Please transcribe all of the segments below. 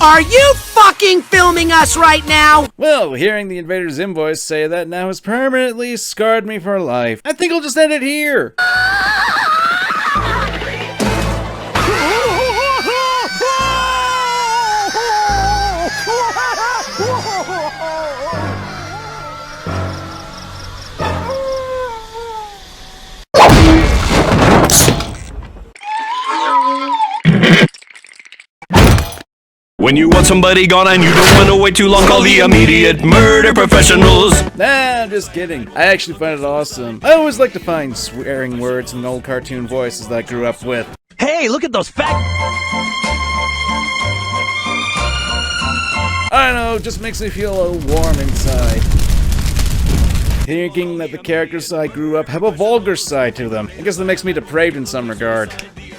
Are you fucking filming us right now? Well, hearing the invader's invoice say that now has permanently scarred me for life. I think I'll just end it here. When you want somebody gone and you don't want to wait too long, call the immediate murder professionals. Nah, I'm just kidding. I actually find it awesome. I always like to find swearing words in old cartoon voices that I grew up with. Hey, look at those fat... I don't know, it just makes me feel a little warm inside. Thinking that the characters I grew up have a vulgar side to them. I guess that makes me depraved in some regard.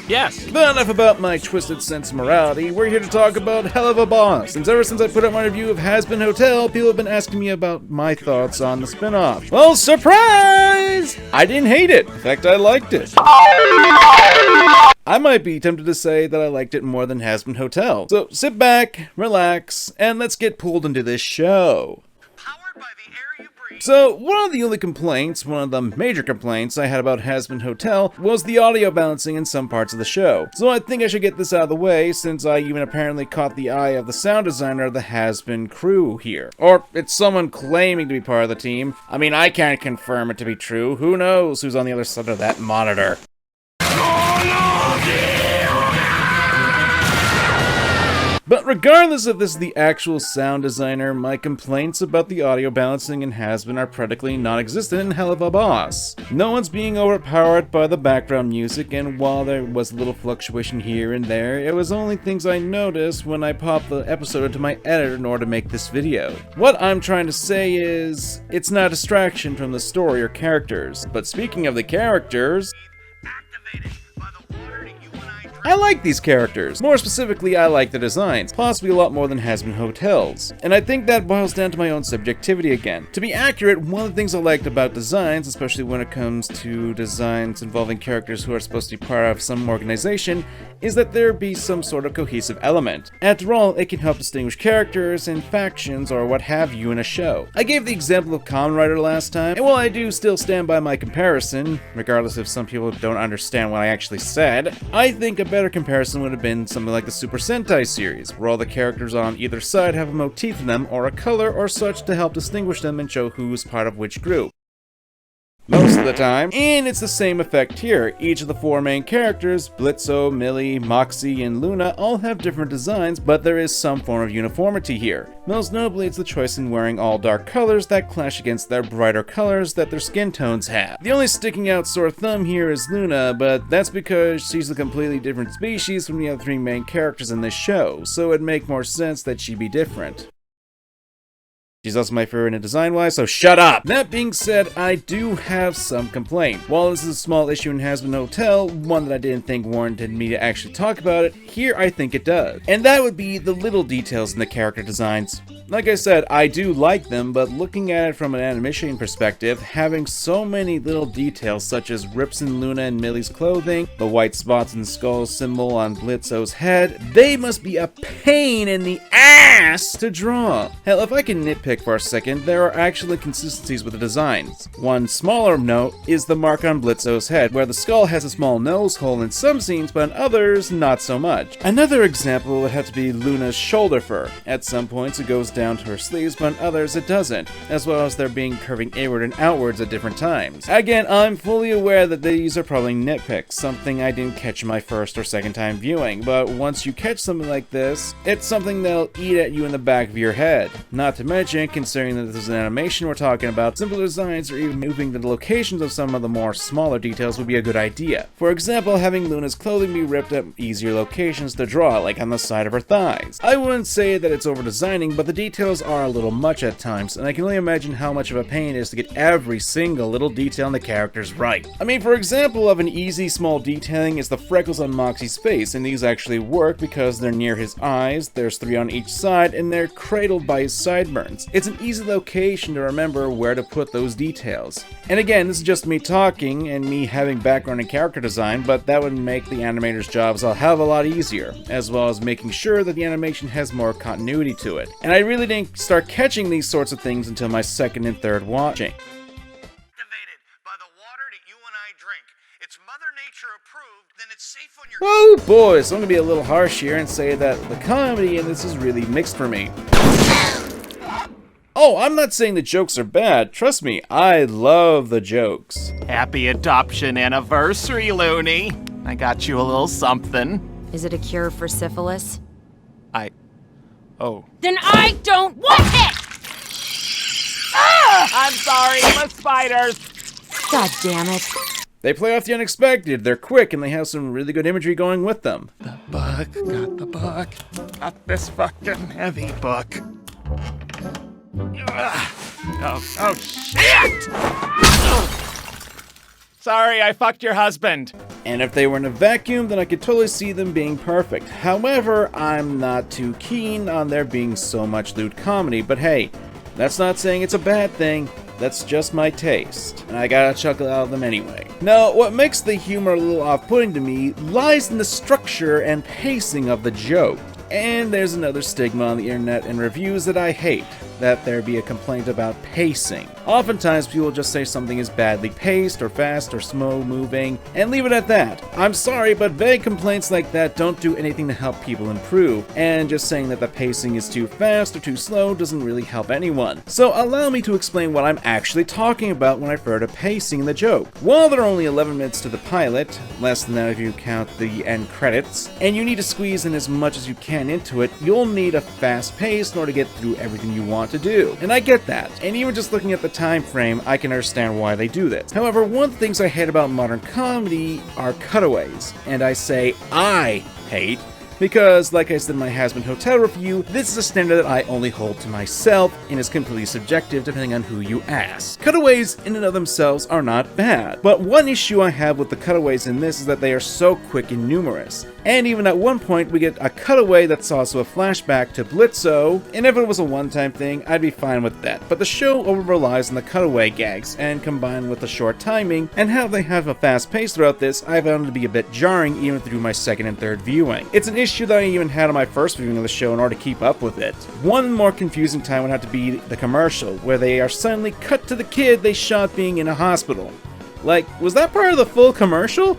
Yes. But enough about my twisted sense of morality. We're here to talk about Helluva Boss. Since ever since I put out my review of Has-Been Hotel, people have been asking me about my thoughts on the spin-off. Well, surprise! I didn't hate it. In fact, I liked it. I might be tempted to say that I liked it more than Has-Been Hotel. So sit back, relax, and let's get pulled into this show. So, one of the only complaints, one of the major complaints I had about Has-Been Hotel was the audio balancing in some parts of the show. So I think I should get this out of the way, since I even apparently caught the eye of the sound designer of the Has-Been crew here. Or it's someone claiming to be part of the team. I mean, I can't confirm it to be true. Who knows who's on the other side of that monitor? But regardless if this is the actual sound designer, my complaints about the audio balancing in Has-Been are practically non-existent in Helluva Boss. No one's being overpowered by the background music, and while there was a little fluctuation here and there, it was only things I noticed when I popped the episode into my editor in order to make this video. What I'm trying to say is, it's not a distraction from the story or characters. But speaking of the characters... I like these characters. More specifically, I like the designs, possibly a lot more than Has-Been Hotel's. And I think that boils down to my own subjectivity again. To be accurate, one of the things I liked about designs, especially when it comes to designs involving characters who are supposed to be part of some organization, is that there be some sort of cohesive element. After all, it can help distinguish characters and factions or what have you in a show. I gave the example of Kamen Rider last time, and while I do still stand by my comparison, regardless if some people don't understand what I actually said, I think a better comparison would have been something like the Super Sentai series, where all the characters on either side have a motif in them or a color or such to help distinguish them and show who's part of which group. Most of the time, and it's the same effect here. Each of the four main characters, Blitzo, Millie, Moxie, and Luna, all have different designs, but there is some form of uniformity here. Most notably, it's the choice in wearing all dark colors that clash against their brighter colors that their skin tones have. The only sticking out sore thumb here is Luna, but that's because she's a completely different species from the other three main characters in this show, so it'd make more sense that she be different. She's also my favorite in design-wise, so shut up! That being said, I do have some complaint. While this is a small issue in Has-Been Hotel, one that I didn't think warranted me to actually talk about it, here I think it does. And that would be the little details in the character designs. Like I said, I do like them, but looking at it from an animation perspective, having so many little details such as rips in Luna and Millie's clothing, the white spots and skull symbol on Blitzo's head, they must be a pain in the ass to draw. Hell, if I can nitpick for a second, there are actually inconsistencies with the designs. One smaller note is the mark on Blitzo's head, where the skull has a small nose hole in some scenes, but in others, not so much. Another example would have to be Luna's shoulder fur. At some points it goes down to her sleeves, but in others it doesn't, as well as there being curving inward and outwards at different times. Again, I'm fully aware that these are probably nitpicks, something I didn't catch in my first or second time viewing, but once you catch something like this, it's something that'll eat at you in the back of your head. Not to mention, considering that this is an animation we're talking about, simple designs or even moving the locations of some of the more smaller details would be a good idea. For example, having Luna's clothing be ripped at easier locations to draw, like on the side of her thighs. I wouldn't say that it's over designing, but the details are a little much at times, and I can only imagine how much of a pain it is to get every single little detail in the characters right. I mean, for example of an easy small detailing is the freckles on Moxie's face, and these actually work because they're near his eyes, there's 3 on each side, and they're cradled by his sideburns. It's an easy location to remember where to put those details. And again, this is just me talking and me having background in character design, but that would make the animator's jobs a hell of a lot easier, as well as making sure that the animation has more continuity to it. And I really didn't start catching these sorts of things until my second and third watching. Activated by the water that you and I drink. It's Mother Nature approved, then it's safe on your... Whoa, boys, I'm gonna be a little harsh here and say that the comedy in this is really mixed for me. Oh, I'm not saying the jokes are bad. Trust me, I love the jokes. Happy adoption anniversary, Looney. I got you a little something. Is it a cure for syphilis? Oh. Then I don't want it! I'm sorry, the spiders. God damn it. They play off the unexpected, they're quick, and they have some really good imagery going with them. The book, got the book. Got this fucking heavy book. Oh, shit! Sorry, I fucked your husband. And if they were in a vacuum, then I could totally see them being perfect. However, I'm not too keen on there being so much lewd comedy, but hey, that's not saying it's a bad thing. That's just my taste, and I gotta chuckle out of them anyway. Now, what makes the humor a little off-putting to me lies in the structure and pacing of the joke. And there's another stigma on the internet and reviews that I hate, that there be a complaint about pacing. Oftentimes people just say something is badly paced or fast or slow moving and leave it at that. I'm sorry, but vague complaints like that don't do anything to help people improve, and just saying that the pacing is too fast or too slow doesn't really help anyone. So allow me to explain what I'm actually talking about when I refer to pacing in the joke. While there are only 11 minutes to the pilot, less than that if you count the end credits, and you need to squeeze in as much as you can into it, you'll need a fast pace in order to get through everything you want to do. And I get that, and even just looking at the time frame, I can understand why they do this. However, one of the things I hate about modern comedy are cutaways, and I say I hate, because, like I said in my Has-Been Hotel review, this is a standard that I only hold to myself, and is completely subjective depending on who you ask. Cutaways in and of themselves are not bad, but one issue I have with the cutaways in this is that they are so quick and numerous. And even at one point, we get a cutaway that's also a flashback to Blitzo, and if it was a one-time thing, I'd be fine with that. But the show over-relies on the cutaway gags, and combined with the short timing, and how they have a fast pace throughout this, I found it to be a bit jarring even through my second and third viewing. It's an issue that I even had on my first viewing of the show in order to keep up with it. One more confusing time would have to be the commercial, where they are suddenly cut to the kid they shot being in a hospital. Like, was that part of the full commercial?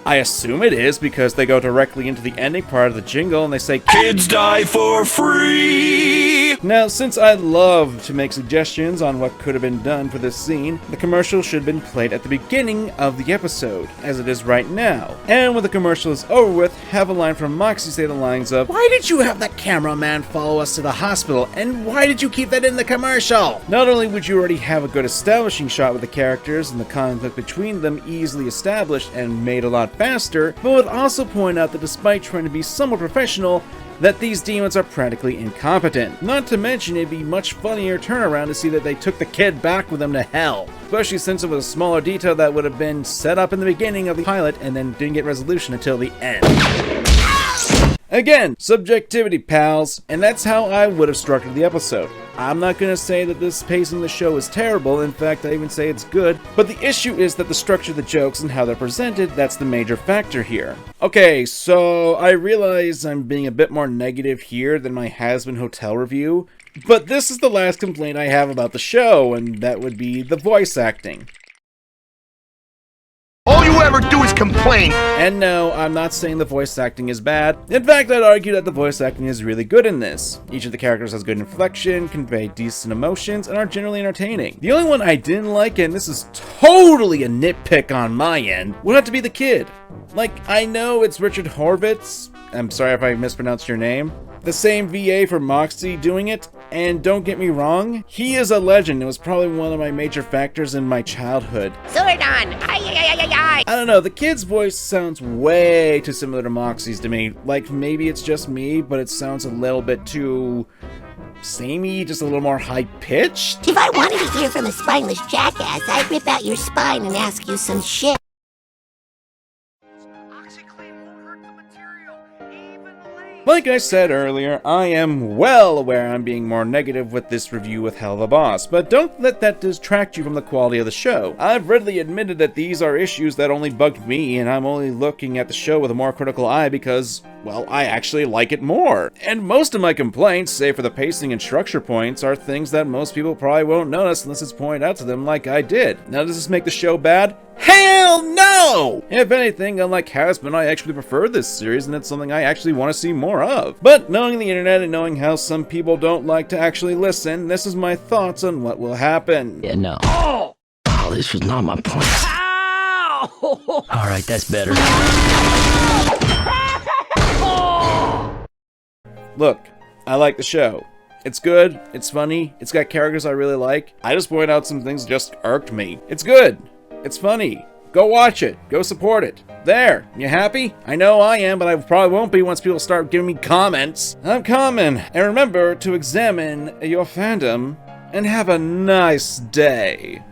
I assume it is, because they go directly into the ending part of the jingle and they say, Kids die for free! Now, since I love to make suggestions on what could have been done for this scene, the commercial should have been played at the beginning of the episode, as it is right now. And when the commercial is over with, have a line from Moxie say the lines of, "Why did you have that cameraman follow us to the hospital, and why did you keep that in the commercial?" Not only would you already have a good establishing shot with the characters and the conflict between them easily established and made a lot faster, but would also point out that despite trying to be somewhat professional, that these demons are practically incompetent. Not to mention, it'd be much funnier turnaround to see that they took the kid back with them to hell. Especially since it was a smaller detail that would have been set up in the beginning of the pilot and then didn't get resolution until the end. Again, subjectivity, pals, and that's how I would have structured the episode. I'm not gonna say that this pacing of the show is terrible, in fact I even say it's good, but the issue is that the structure of the jokes and how they're presented, that's the major factor here. Okay, so I realize I'm being a bit more negative here than my Has-Been Hotel review, but this is the last complaint I have about the show, and that would be the voice acting. All you ever do is complain. And no, I'm not saying the voice acting is bad. In fact, I'd argue that the voice acting is really good in this. Each of the characters has good inflection, convey decent emotions, and are generally entertaining. The only one I didn't like, and this is totally a nitpick on my end, would have to be the kid. Like, I know it's Richard Horvitz. I'm sorry if I mispronounced your name. The same VA for Moxie doing it, and don't get me wrong, he is a legend. It was probably one of my major factors in my childhood. Zordon! Ay! I don't know, the kid's voice sounds way too similar to Moxie's to me. Like, maybe it's just me, but it sounds a little bit too samey, just a little more high-pitched. If I wanted to hear from a spineless jackass, I'd rip out your spine and ask you some shit. OxyClean won't hurt the material, even late. Like I said earlier, I am well aware I'm being more negative with this review with Helluva Boss, but don't let that distract you from the quality of the show. I've readily admitted that these are issues that only bugged me, and I'm only looking at the show with a more critical eye because, well, I actually like it more. And most of my complaints, save for the pacing and structure points, are things that most people probably won't notice unless it's pointed out to them like I did. Now, does this make the show bad? Hell no! If anything, unlike Hasbin, I actually prefer this series, and it's something I actually want to see more of. But knowing the internet and knowing how some people don't like to actually listen, this is my thoughts on what will happen. Yeah, no. Oh, this was not my point. Ow! Alright, that's better. Look, I like the show. It's good, it's funny, it's got characters I really like. I just point out some things that just irked me. It's good, it's funny. Go watch it, go support it. There, you happy? I know I am, but I probably won't be once people start giving me comments. I'm Kamen, and remember to examine your fandom, and have a nice day.